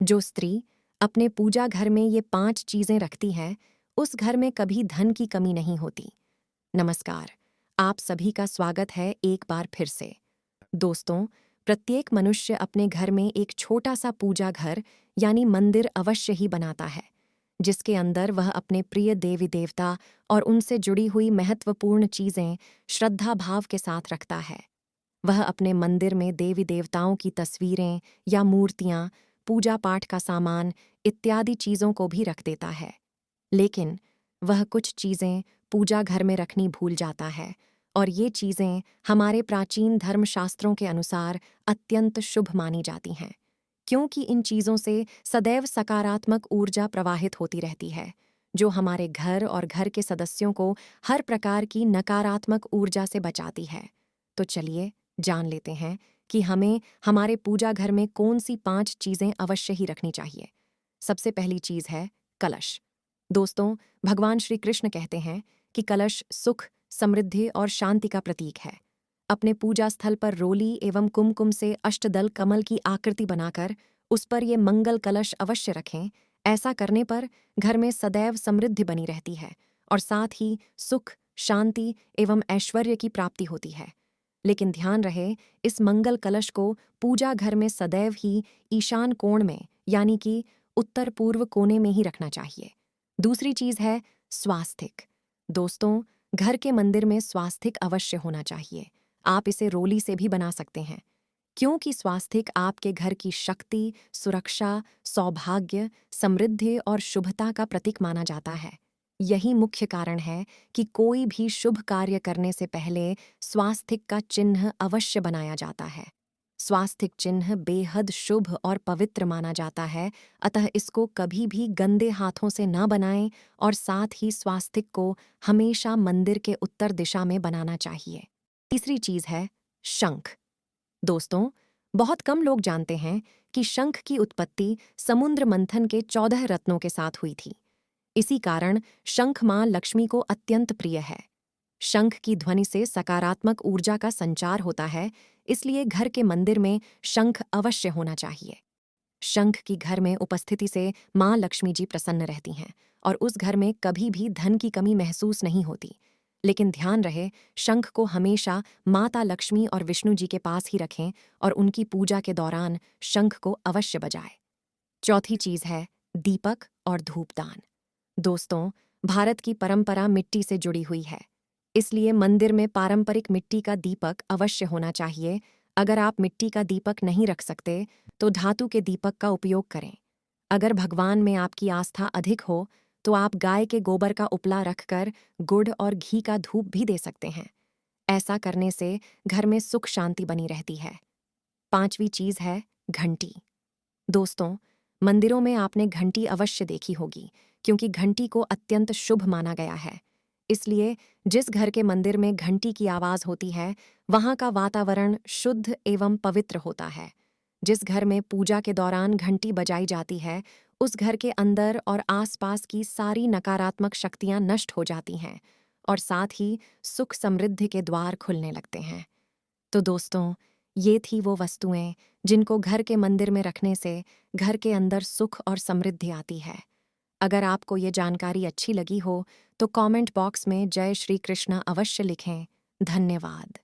जो स्त्री अपने पूजा घर में ये 5 चीजें रखती है, उस घर में कभी धन की कमी नहीं होती। नमस्कार, आप सभी का स्वागत है एक बार फिर से। दोस्तों, प्रत्येक मनुष्य अपने घर में एक छोटा सा पूजा घर यानी मंदिर अवश्य ही बनाता है, जिसके अंदर वह अपने प्रिय देवी देवता और उनसे जुड़ी हुई महत्वपूर्ण चीजें श्रद्धा भाव के साथ रखता है। वह अपने मंदिर में देवी देवताओं की तस्वीरें या मूर्तियां, पूजा पाठ का सामान इत्यादि चीजों को भी रख देता है। लेकिन वह कुछ चीजें पूजा घर में रखनी भूल जाता है, और ये चीजें हमारे प्राचीन धर्मशास्त्रों के अनुसार अत्यंत शुभ मानी जाती हैं, क्योंकि इन चीजों से सदैव सकारात्मक ऊर्जा प्रवाहित होती रहती है, जो हमारे घर और घर के सदस्यों को हर प्रकार की नकारात्मक ऊर्जा से बचाती है। तो चलिए जान लेते हैं कि हमें हमारे पूजा घर में कौन सी 5 चीजें अवश्य ही रखनी चाहिए। सबसे पहली चीज है कलश। दोस्तों, भगवान श्री कृष्ण कहते हैं कि कलश सुख, समृद्धि और शांति का प्रतीक है। अपने पूजा स्थल पर रोली एवं कुमकुम से अष्टदल कमल की आकृति बनाकर उस पर ये मंगल कलश अवश्य रखें। ऐसा करने पर घर में सदैव समृद्धि बनी रहती है और साथ ही सुख, शांति एवं ऐश्वर्य की प्राप्ति होती है। लेकिन ध्यान रहे, इस मंगल कलश को पूजा घर में सदैव ही ईशान कोण में यानी कि उत्तर पूर्व कोने में ही रखना चाहिए। दूसरी चीज है स्वास्तिक। दोस्तों, घर के मंदिर में स्वास्तिक अवश्य होना चाहिए। आप इसे रोली से भी बना सकते हैं, क्योंकि स्वास्तिक आपके घर की शक्ति, सुरक्षा, सौभाग्य, समृद्धि और शुभता का प्रतीक माना जाता है। यही मुख्य कारण है कि कोई भी शुभ कार्य करने से पहले स्वास्तिक का चिन्ह अवश्य बनाया जाता है। स्वास्तिक चिन्ह बेहद शुभ और पवित्र माना जाता है, अतः इसको कभी भी गंदे हाथों से न बनाएं और साथ ही स्वास्तिक को हमेशा मंदिर के उत्तर दिशा में बनाना चाहिए। तीसरी चीज है शंख। दोस्तों, बहुत कम लोग जानते हैं कि शंख की उत्पत्ति समुद्र मंथन के 14 रत्नों के साथ हुई थी। इसी कारण शंख मां लक्ष्मी को अत्यंत प्रिय है। शंख की ध्वनि से सकारात्मक ऊर्जा का संचार होता है, इसलिए घर के मंदिर में शंख अवश्य होना चाहिए। शंख की घर में उपस्थिति से मां लक्ष्मी जी प्रसन्न रहती हैं और उस घर में कभी भी धन की कमी महसूस नहीं होती। लेकिन ध्यान रहे, शंख को हमेशा माता लक्ष्मी और विष्णु जी के पास ही रखें और उनकी पूजा के दौरान शंख को अवश्य बजाएं। चौथी चीज है दीपक और धूपदान। दोस्तों, भारत की परंपरा मिट्टी से जुड़ी हुई है, इसलिए मंदिर में पारंपरिक मिट्टी का दीपक अवश्य होना चाहिए। अगर आप मिट्टी का दीपक नहीं रख सकते, तो धातु के दीपक का उपयोग करें। अगर भगवान में आपकी आस्था अधिक हो, तो आप गाय के गोबर का उपला रखकर गुड़ और घी का धूप भी दे सकते हैं। ऐसा करने से घर में सुख शांति बनी रहती है। पांचवी चीज है घंटी। दोस्तों, मंदिरों में आपने घंटी अवश्य देखी होगी, क्योंकि घंटी को अत्यंत शुभ माना गया है। इसलिए जिस घर के मंदिर में घंटी की आवाज होती है, वहां का वातावरण शुद्ध एवं पवित्र होता है। जिस घर में पूजा के दौरान घंटी बजाई जाती है, उस घर के अंदर और आसपास की सारी नकारात्मक शक्तियां नष्ट हो जाती हैं और साथ ही सुख समृद्धि के द्वार खुलने लगते हैं। तो दोस्तों, ये थी वो वस्तुएं जिनको घर के मंदिर में रखने से घर के अंदर सुख और समृद्धि आती है। अगर आपको ये जानकारी अच्छी लगी हो, तो कमेंट बॉक्स में जय श्री कृष्णा अवश्य लिखें। धन्यवाद।